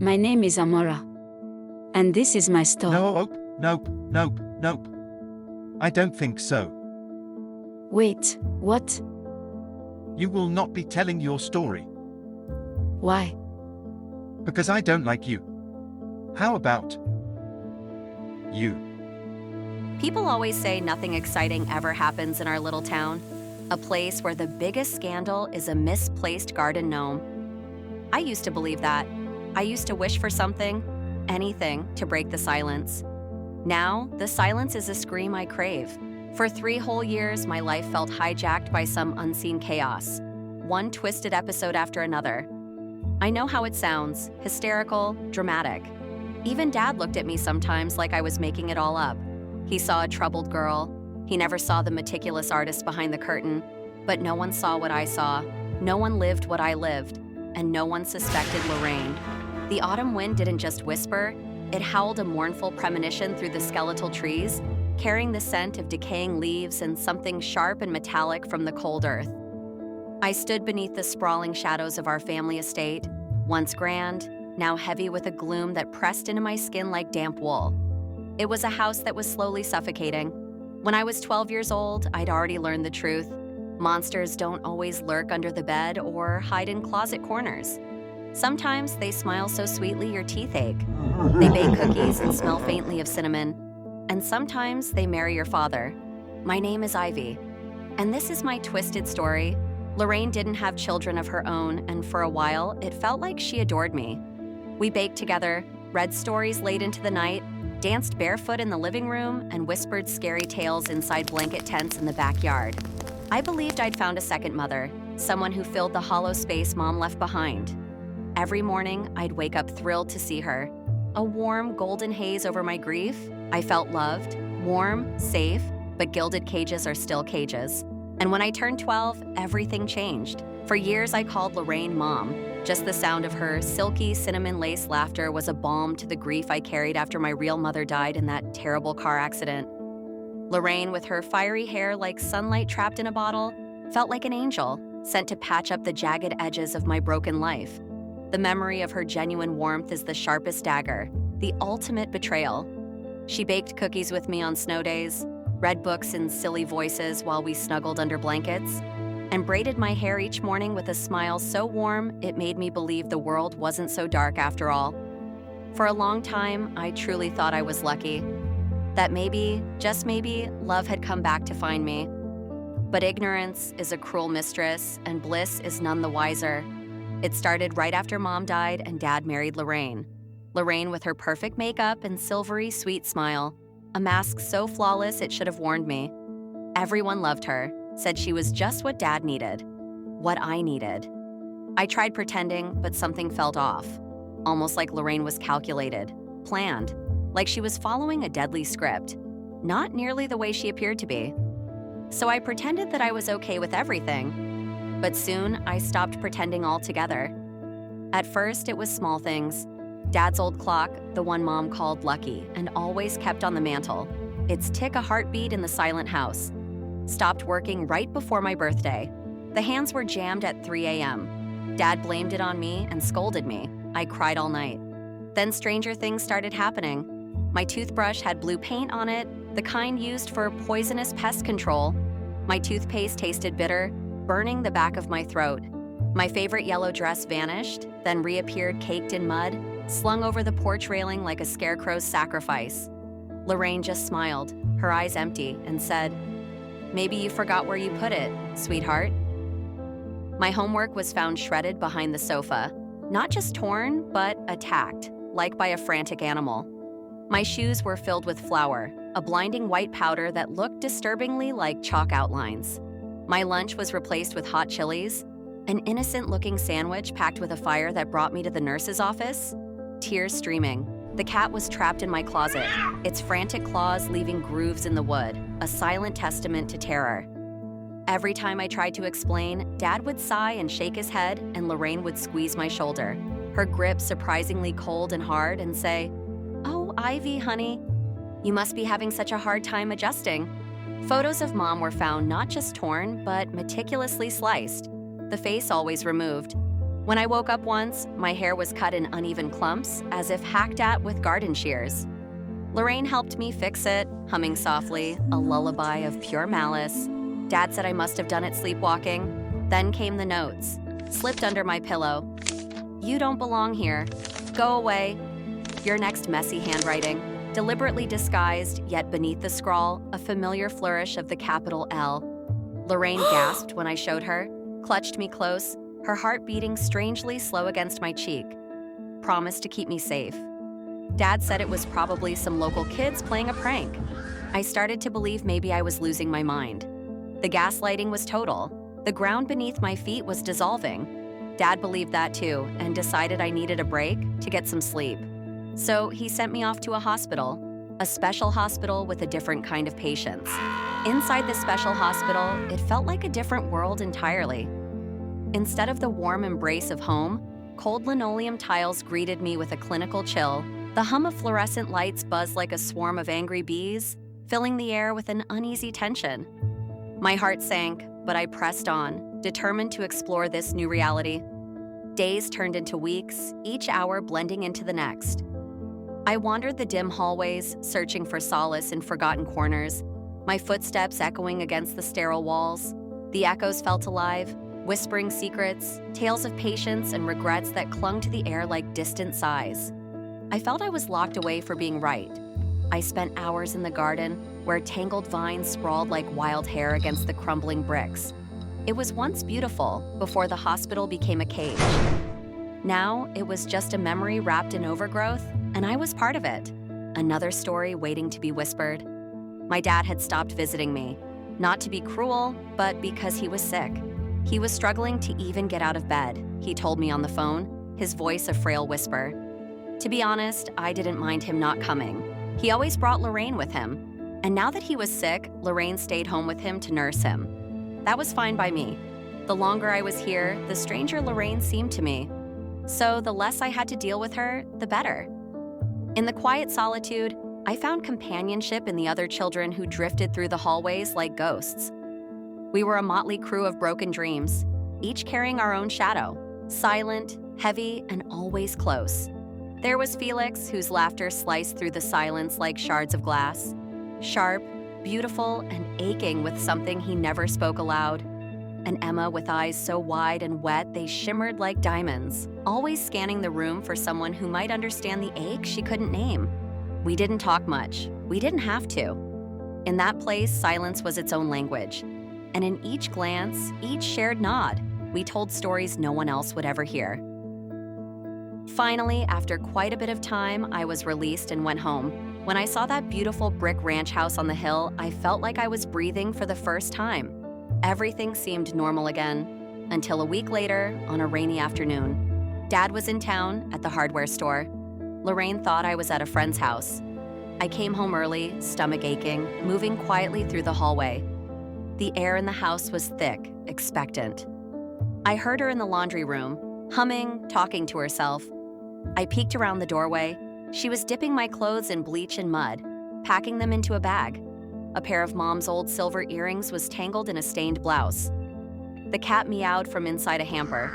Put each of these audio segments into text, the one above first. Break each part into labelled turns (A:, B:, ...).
A: My name is Amora. And this is my store.
B: No. I don't think so.
A: Wait, what?
B: You will not be telling your story.
A: Why?
B: Because I don't like you. How about you?
C: People always say nothing exciting ever happens in our little town, a place where the biggest scandal is a misplaced garden gnome. I used to believe that. I used to wish for something, anything, to break the silence. Now, the silence is a scream I crave. For 3 whole years, my life felt hijacked by some unseen chaos, one twisted episode after another. I know how it sounds, hysterical, dramatic. Even Dad looked at me sometimes like I was making it all up. He saw a troubled girl. He never saw the meticulous artist behind the curtain. But no one saw what I saw. No one lived what I lived. And no one suspected Lorraine. The autumn wind didn't just whisper. It howled a mournful premonition through the skeletal trees, carrying the scent of decaying leaves and something sharp and metallic from the cold earth. I stood beneath the sprawling shadows of our family estate, once grand, now heavy with a gloom that pressed into my skin like damp wool. It was a house that was slowly suffocating. When I was 12 years old, I'd already learned the truth. Monsters don't always lurk under the bed or hide in closet corners. Sometimes they smile so sweetly your teeth ache. They bake cookies and smell faintly of cinnamon. And sometimes they marry your father. My name is Ivy. And this is my twisted story. Lorraine didn't have children of her own, and for a while, it felt like she adored me. We baked together, read stories late into the night, danced barefoot in the living room, and whispered scary tales inside blanket tents in the backyard. I believed I'd found a second mother, someone who filled the hollow space Mom left behind. Every morning, I'd wake up thrilled to see her. A warm, golden haze over my grief. I felt loved, warm, safe, but gilded cages are still cages. And when I turned 12, everything changed. For years, I called Lorraine Mom. Just the sound of her silky, cinnamon lace laughter was a balm to the grief I carried after my real mother died in that terrible car accident. Lorraine, with her fiery hair like sunlight trapped in a bottle, felt like an angel, sent to patch up the jagged edges of my broken life. The memory of her genuine warmth is the sharpest dagger, the ultimate betrayal. She baked cookies with me on snow days, read books in silly voices while we snuggled under blankets, and braided my hair each morning with a smile so warm it made me believe the world wasn't so dark after all. For a long time, I truly thought I was lucky. That maybe, just maybe, love had come back to find me. But ignorance is a cruel mistress, and bliss is none the wiser. It started right after Mom died and Dad married Lorraine. Lorraine with her perfect makeup and silvery, sweet smile. A mask so flawless it should have warned me. Everyone loved her, said she was just what Dad needed, what I needed. I tried pretending, but something felt off. Almost like Lorraine was calculated, planned, like she was following a deadly script, not nearly the way she appeared to be. So I pretended that I was okay with everything. But soon, I stopped pretending altogether. At first, it was small things. Dad's old clock, the one Mom called Lucky, and always kept on the mantle. Its tick a heartbeat in the silent house. Stopped working right before my birthday. The hands were jammed at 3 a.m. Dad blamed it on me and scolded me. I cried all night. Then stranger things started happening. My toothbrush had blue paint on it, the kind used for poisonous pest control. My toothpaste tasted bitter, burning the back of my throat. My favorite yellow dress vanished, then reappeared caked in mud, slung over the porch railing like a scarecrow's sacrifice. Lorraine just smiled, her eyes empty, and said, "Maybe you forgot where you put it, sweetheart." My homework was found shredded behind the sofa, not just torn, but attacked, like by a frantic animal. My shoes were filled with flour, a blinding white powder that looked disturbingly like chalk outlines. My lunch was replaced with hot chilies, an innocent-looking sandwich packed with a fire that brought me to the nurse's office, tears streaming. The cat was trapped in my closet, its frantic claws leaving grooves in the wood, a silent testament to terror. Every time I tried to explain, Dad would sigh and shake his head, and Lorraine would squeeze my shoulder, her grip surprisingly cold and hard, and say, "Oh, Ivy, honey, you must be having such a hard time adjusting." Photos of Mom were found not just torn, but meticulously sliced, the face always removed. When I woke up once, my hair was cut in uneven clumps, as if hacked at with garden shears. Lorraine helped me fix it, humming softly, a lullaby of pure malice. Dad said I must have done it sleepwalking. Then came the notes, slipped under my pillow. "You don't belong here. Go away." Your next messy handwriting, deliberately disguised, yet beneath the scrawl, a familiar flourish of the capital L. Lorraine gasped when I showed her, clutched me close, her heart beating strangely slow against my cheek. Promised to keep me safe. Dad said it was probably some local kids playing a prank. I started to believe maybe I was losing my mind. The gaslighting was total. The ground beneath my feet was dissolving. Dad believed that too, and decided I needed a break to get some sleep. So he sent me off to a hospital, a special hospital with a different kind of patients. Inside the special hospital, it felt like a different world entirely. Instead of the warm embrace of home, cold linoleum tiles greeted me with a clinical chill. The hum of fluorescent lights buzzed like a swarm of angry bees, filling the air with an uneasy tension. My heart sank, but I pressed on, determined to explore this new reality. Days turned into weeks, each hour blending into the next. I wandered the dim hallways, searching for solace in forgotten corners, my footsteps echoing against the sterile walls. The echoes felt alive, whispering secrets, tales of patience and regrets that clung to the air like distant sighs. I felt I was locked away for being right. I spent hours in the garden, where tangled vines sprawled like wild hair against the crumbling bricks. It was once beautiful, before the hospital became a cage. Now, it was just a memory wrapped in overgrowth, and I was part of it. Another story waiting to be whispered. My dad had stopped visiting me, not to be cruel, but because he was sick. He was struggling to even get out of bed, he told me on the phone, his voice a frail whisper. To be honest, I didn't mind him not coming. He always brought Lorraine with him. And now that he was sick, Lorraine stayed home with him to nurse him. That was fine by me. The longer I was here, the stranger Lorraine seemed to me. So the less I had to deal with her, the better. In the quiet solitude, I found companionship in the other children who drifted through the hallways like ghosts. We were a motley crew of broken dreams, each carrying our own shadow, silent, heavy, and always close. There was Felix, whose laughter sliced through the silence like shards of glass, sharp, beautiful, and aching with something he never spoke aloud. And Emma with eyes so wide and wet they shimmered like diamonds, always scanning the room for someone who might understand the ache she couldn't name. We didn't talk much. We didn't have to. In that place, silence was its own language. And in each glance, each shared nod, we told stories no one else would ever hear. Finally, after quite a bit of time, I was released and went home. When I saw that beautiful brick ranch house on the hill, I felt like I was breathing for the first time. Everything seemed normal again, until a week later, on a rainy afternoon. Dad was in town, at the hardware store. Lorraine thought I was at a friend's house. I came home early, stomach aching, moving quietly through the hallway. The air in the house was thick, expectant. I heard her in the laundry room, humming, talking to herself. I peeked around the doorway. She was dipping my clothes in bleach and mud, packing them into a bag. A pair of Mom's old silver earrings was tangled in a stained blouse. The cat meowed from inside a hamper.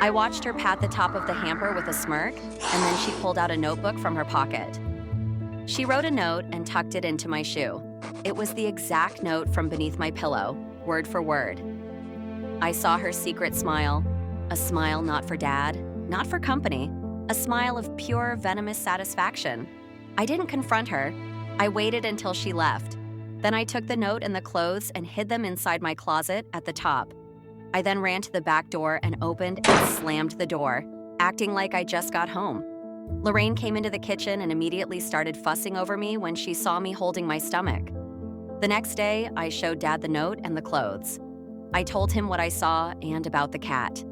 C: I watched her pat the top of the hamper with a smirk, and then she pulled out a notebook from her pocket. She wrote a note and tucked it into my shoe. It was the exact note from beneath my pillow, word for word. I saw her secret smile, a smile not for Dad, not for company, a smile of pure, venomous satisfaction. I didn't confront her. I waited until she left. Then I took the note and the clothes and hid them inside my closet at the top. I then ran to the back door and opened and slammed the door, acting like I just got home. Lorraine came into the kitchen and immediately started fussing over me when she saw me holding my stomach. The next day, I showed Dad the note and the clothes. I told him what I saw and about the cat.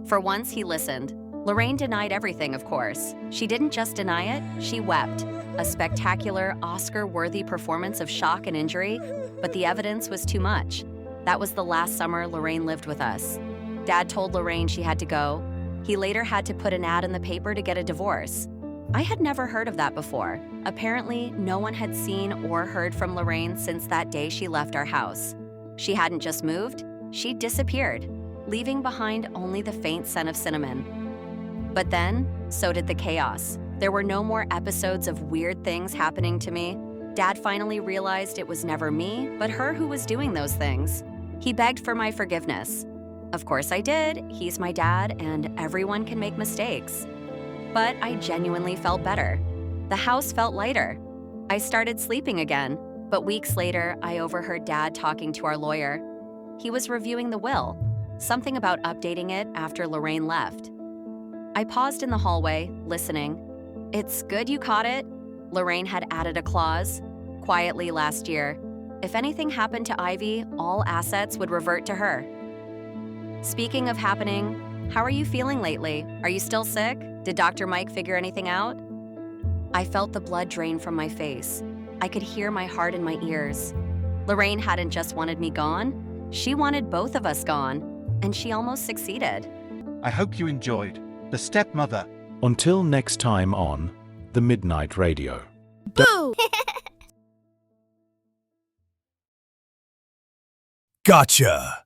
C: For once, he listened. Lorraine denied everything, of course. She didn't just deny it, she wept. A spectacular, Oscar-worthy performance of shock and injury, but the evidence was too much. That was the last summer Lorraine lived with us. Dad told Lorraine she had to go. He later had to put an ad in the paper to get a divorce. I had never heard of that before. Apparently, no one had seen or heard from Lorraine since that day she left our house. She hadn't just moved, she'd disappeared. leaving behind only the faint scent of cinnamon. But then, so did the chaos. There were no more episodes of weird things happening to me. Dad finally realized it was never me, but her who was doing those things. He begged for my forgiveness. Of course I did. He's my dad, and everyone can make mistakes. But I genuinely felt better. The house felt lighter. I started sleeping again, but weeks later, I overheard Dad talking to our lawyer. He was reviewing the will, something about updating it after Lorraine left. I paused in the hallway, listening. It's good you caught it. Lorraine had added a clause, quietly last year. If anything happened to Ivy, all assets would revert to her. Speaking of happening, how are you feeling lately? Are you still sick? Did Dr. Mike figure anything out? I felt the blood drain from my face. I could hear my heart in my ears. Lorraine hadn't just wanted me gone, she wanted both of us gone, and she almost succeeded.
B: I hope you enjoyed The Stepmother.
D: Until next time on The Midnight Radio.
E: Boo! Gotcha!